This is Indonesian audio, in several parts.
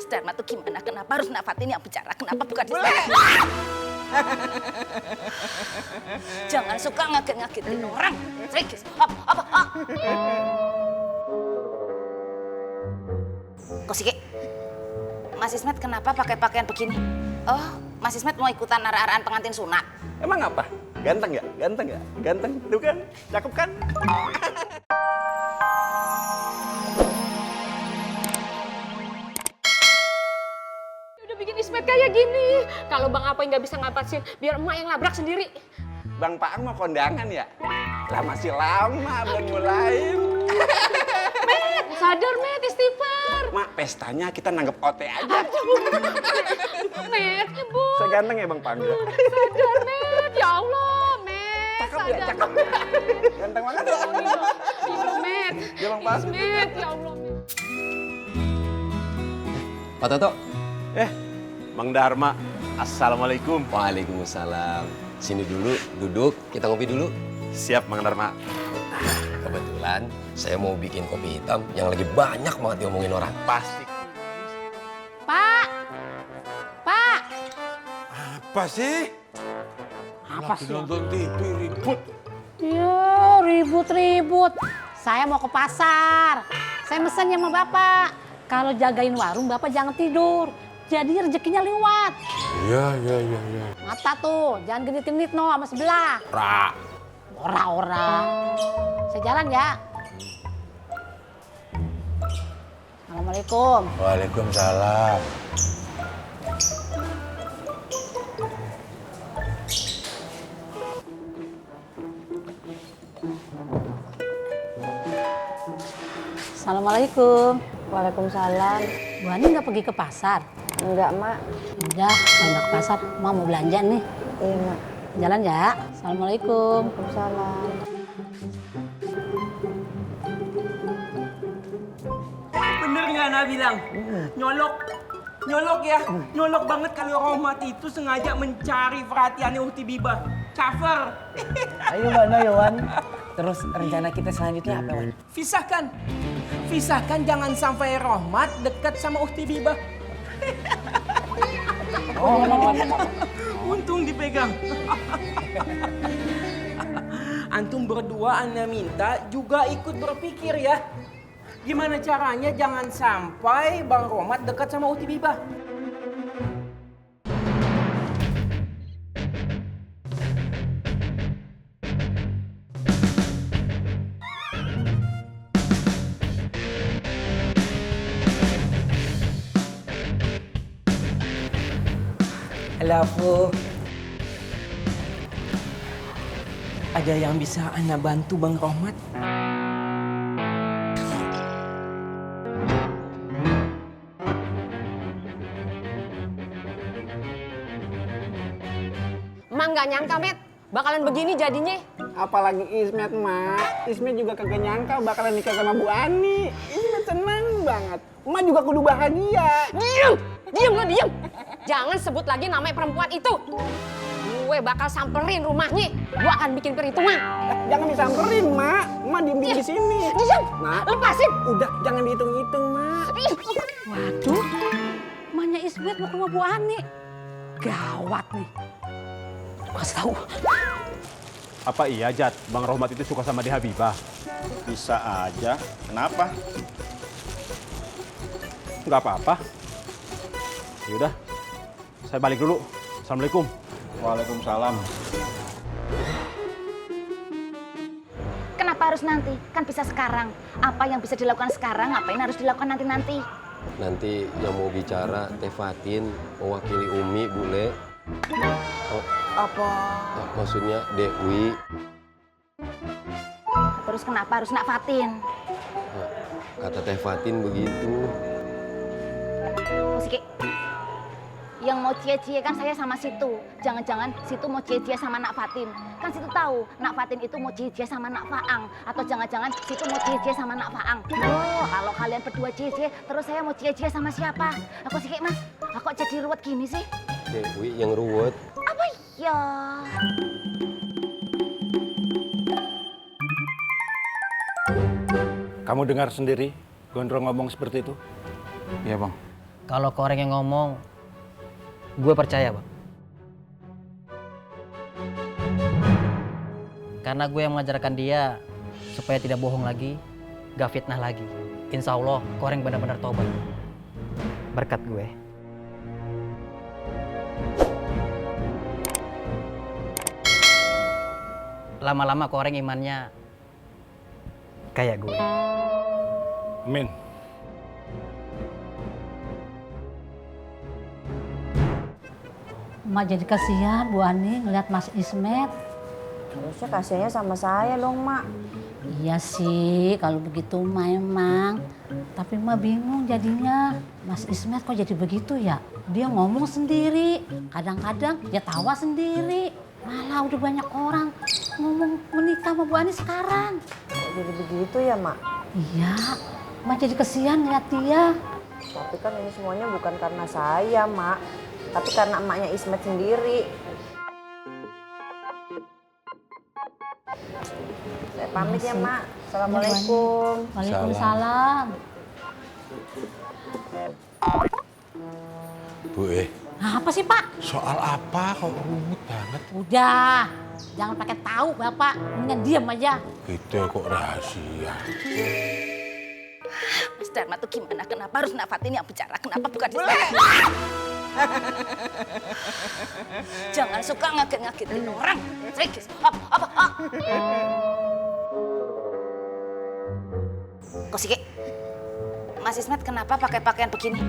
Mas Dharma tuh gimana? Kenapa harus Nak Fatin yang bicara? Kenapa bukan di Jangan suka ngaget-ngagetin orang. Serius. Apa? Kok sih, Mas Ismet kenapa pakai pakaian begini? Oh, Mas Ismet mau ikutan arah-arahan pengantin sunat? Emang apa? Ganteng nggak? Ganteng nggak? Ganteng, tuh kan? Cakep kan? Udah bikin Ismet kayak gini. Kalau Bang Apoy nggak bisa ngatasin, biar emak yang labrak sendiri. Bang Paang mau kondangan ya? Lah masih lama belum mulain. Met, sadar Met, istighfar. Mak, pestanya kita nanggep OT aja. Met, Ibu. Seganteng ya Bang Paang? Sadar Met, ya Allah, Met. Cakep ya, sadar. cakep. Ganteng banget ya. Iya, Met. Ya Bang Paang. Met, ya Allah, Met. Pak Toto. Bang Dharma, assalamualaikum. Waalaikumsalam. Sini dulu, duduk, kita ngopi dulu. Siap Bang Dharma. Kebetulan saya mau bikin kopi hitam yang lagi banyak banget diomongin orang. Pasti. Pak. Apa sih? Apa sih? Nonton TV ribut. Ya, ribut-ribut. Saya mau ke pasar. Saya mesennya sama Bapak. Kalau jagain warung, Bapak jangan tidur. Jadi rezekinya lewat. Iya. Mata tuh, jangan genit-genit no sama sebelah. Ora. Saya jalan ya. Assalamualaikum. Waalaikumsalam. Assalamualaikum. Waalaikumsalam. Bu Ani nggak pergi ke pasar? Enggak, Mak. Udah, kalau nggak ke pasar, mau belanja nih. Iya, Mak. Jalan ya. Assalamualaikum. Waalaikumsalam. Bener nggak Ana bilang? Nyolok ya. Nyolok banget kalau Rohmat itu sengaja mencari perhatiannya Uhti Biba. Cover. Ayo Mbak Noyawan. Terus rencana kita selanjutnya apa, Wan? Pisahkan jangan sampai Rohmat dekat sama Uhti Biba. Untung dipegang. Antum berdua Ana minta juga ikut berpikir ya. Gimana caranya jangan sampai Bang Rohmat dekat sama Uhti Biba. Halo, Fu. Ada yang bisa Ana bantu Bang Rohmat? Emang nggak nyangka, Met. Bakalan begini jadinya. Apalagi Ismet, Mak. Ismet juga kagak nyangka bakalan nikah sama Bu Ani. Ismet senang banget. Emak juga kudu bahagia. Diam. Jangan sebut lagi namanya perempuan itu. Gue bakal samperin rumahnya. Gue akan bikin perhitungan. Jangan disamperin, Mak. Emak diem di sini. Diam. Mak, Lepasin. udah jangan dihitung-hitung, Mak. Waduh, emaknya Ismet mau ke rumah Bu Ani. Gawat nih. Kasih tahu. Apa iya, Jat? Bang Rohmat itu suka sama Dia Habibah? Bisa aja. Kenapa? Nggak apa-apa. Yaudah, saya balik dulu. Assalamualaikum. Waalaikumsalam. Kenapa harus nanti? Kan bisa sekarang. Apa yang bisa dilakukan sekarang, apa yang harus dilakukan nanti-nanti? Nanti yang mau bicara Teh Fatin, mewakili Umi, Bule. Apa? Maksudnya Dewi. Terus kenapa harus Nak Fatin? Nah, kata Teh Fatin begitu. Musik. Yang mau cie-cie kan saya sama Situ. Jangan-jangan Situ mau cie-cie sama Nak Fatin. Kan Situ tahu Nak Fatin itu mau cie-cie sama Nak Faang. Atau jangan-jangan Situ mau cie-cie sama Nak Faang. Oh, kalau kalian berdua cie-cie, terus saya mau cie-cie sama siapa? Aku sih Mas, aku kok jadi ruwet gini sih? Dewi yang ruwet. Apa ya? Kamu dengar sendiri Gondrong ngomong seperti itu? Iya, Bang. Kalau ke orang yang ngomong, gue percaya, Bang. Karena gue yang mengajarkan dia supaya tidak bohong lagi, gak fitnah lagi. Insya Allah, Koreng benar-benar tobat. Berkat gue. Lama-lama Koreng imannya kayak gue. Amin. Mak jadi kasihan Bu Ani ngeliat Mas Ismet. Harusnya kasihannya sama saya dong, Mak. Iya sih, kalau begitu memang. Tapi Mak bingung jadinya. Mas Ismet kok jadi begitu ya? Dia ngomong sendiri, kadang-kadang dia tawa sendiri. Malah udah banyak orang ngomong menikah sama Bu Ani sekarang. Kok jadi begitu ya, Mak? Iya, Mak jadi kasihan ngeliat dia. Tapi kan ini semuanya bukan karena saya, Mak. Tapi karena emaknya Ismet sendiri. Saya pamit ya, Mak. Assalamualaikum. Waalaikumsalam. Bu, Apa sih Pak? soal apa kok rumit banget? Udah, jangan pakai tahu Bapak. Mendingan diam aja. Itu kok rahasia. Mas Dharma tuh gimana? Kenapa harus Nak Fatin yang bicara? Kenapa bukan di Jangan suka ngaget-ngagetin orang. Serius. Apa? Kok sih, Mas Ismet kenapa pakai pakaian begini?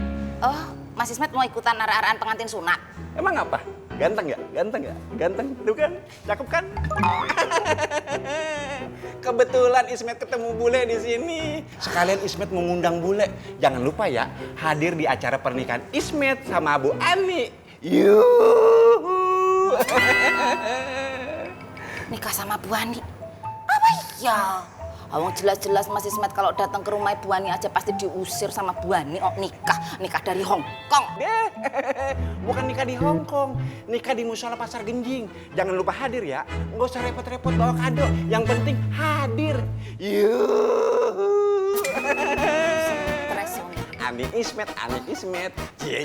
Oh, Mas Ismet mau ikutan arah-arahan pengantin sunat. Emang apa? Ganteng nggak? Ganteng, tuh kan? Cakep kan? Kebetulan Ismet ketemu bule di sini. Sekalian Ismet mengundang bule. Jangan lupa ya, hadir di acara pernikahan Ismet sama Bu Ani. Yuhu. Nikah sama Bu Ani? Apa ya? Awang jelas-jelas Mas Ismet kalau datang ke rumah Bu Ani aja pasti diusir sama Bu Ani. Oh, nikah dari Hong Kong. Bukan nikah di Hong Kong, nikah di Musola Pasar Genjing. Jangan lupa hadir ya. Nggak usah repot-repot bawa kado. Yang penting hadir. Yuhu. Stres. Ani Ismet. Cie.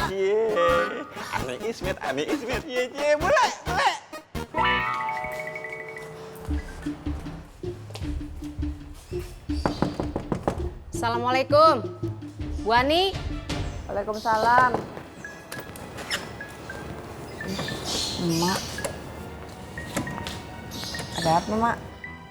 Ani Ismet. Cie. Mulai. Assalamualaikum. Bu Ani. Waalaikumsalam. Mak. Ada apa, Mak?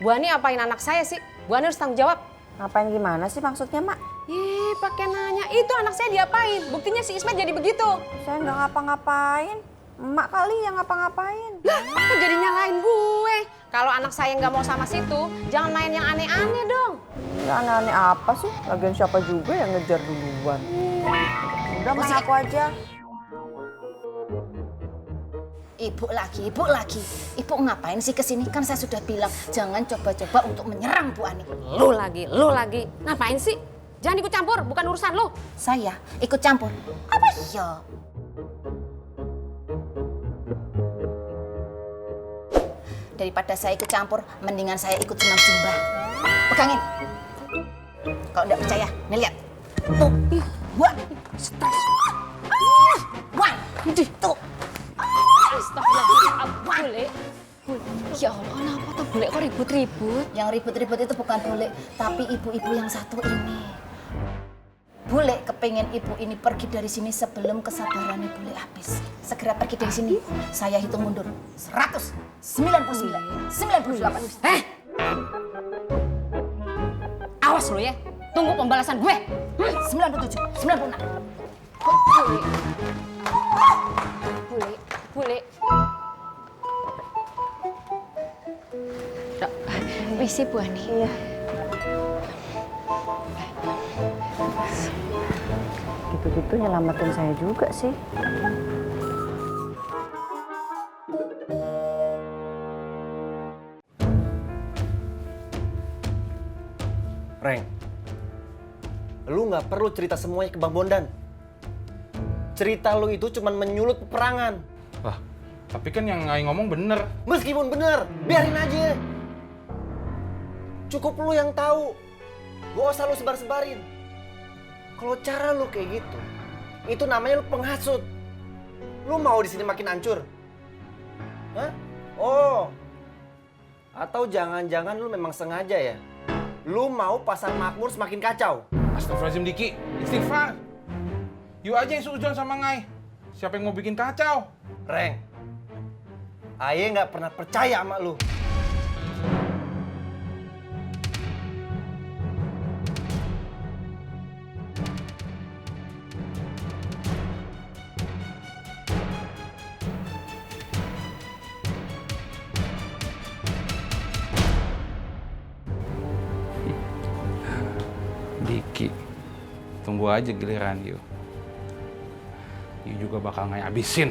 Bu Ani apain anak saya sih? Bu Ani harus tanggung jawab. Ngapain gimana sih maksudnya, Mak? Ih, pakai nanya. Itu anak saya diapain? Buktinya si Ismet jadi begitu. Saya nggak ngapa-ngapain. Emak kali yang ngapa-ngapain. Lah, kok jadi nyalain gue? Kalau anak saya nggak mau sama situ, jangan main yang aneh-aneh dong. Ya aneh-aneh apa sih? Lagian siapa juga yang ngejar duluan. Udah, main aku aja. Ibu lagi. Ibu ngapain sih kesini? Kan saya sudah bilang jangan coba-coba untuk menyerang Bu Ani. Lu lagi. Ngapain sih? Jangan ikut campur, bukan urusan lu. Saya ikut campur. Apa iya? Daripada saya ikut campur, mendingan saya ikut senam zumba. Pegangin. Kalau nggak percaya, nih lihat. Tuh, buat. Stres. Wah, tuh. Astagfirullahaladzim, bule. Ya Allah, kenapa tuh bule kok ribut-ribut? Yang ribut-ribut itu bukan bule, tapi ibu-ibu yang satu ini. Bule kepengen ibu ini pergi dari sini sebelum kesabarannya bule habis. Segera pergi dari sini. Saya hitung mundur. 100, 99, 98. Awas lo ya, tunggu pembalasan gue. 97, 96. Bule. Misi Bu Ani. Iya. Gitu-gitu nyelamatin saya juga sih. Reng, lu nggak perlu cerita semuanya ke Bang Bondan. Cerita lu itu cuma menyulut peperangan. Wah, tapi kan yang Ngai ngomong bener. Meskipun bener, biarin aja. Cukup lu yang tahu. Gak usah lu sebar-sebarin. Kalau cara lu kayak gitu, Itu namanya lu penghasut. Lu mau di sini makin hancur? Hah? Oh. Atau jangan-jangan lu memang sengaja ya? Lu mau pasar makmur semakin kacau? Astagfirullahaladzim Diki, istighfar. You aja yang suujon sama Ngai. Siapa yang mau bikin kacau? Reng, Aye nggak pernah percaya sama lu. Diki, tunggu aja giliran You. You juga bakal Ngai abisin.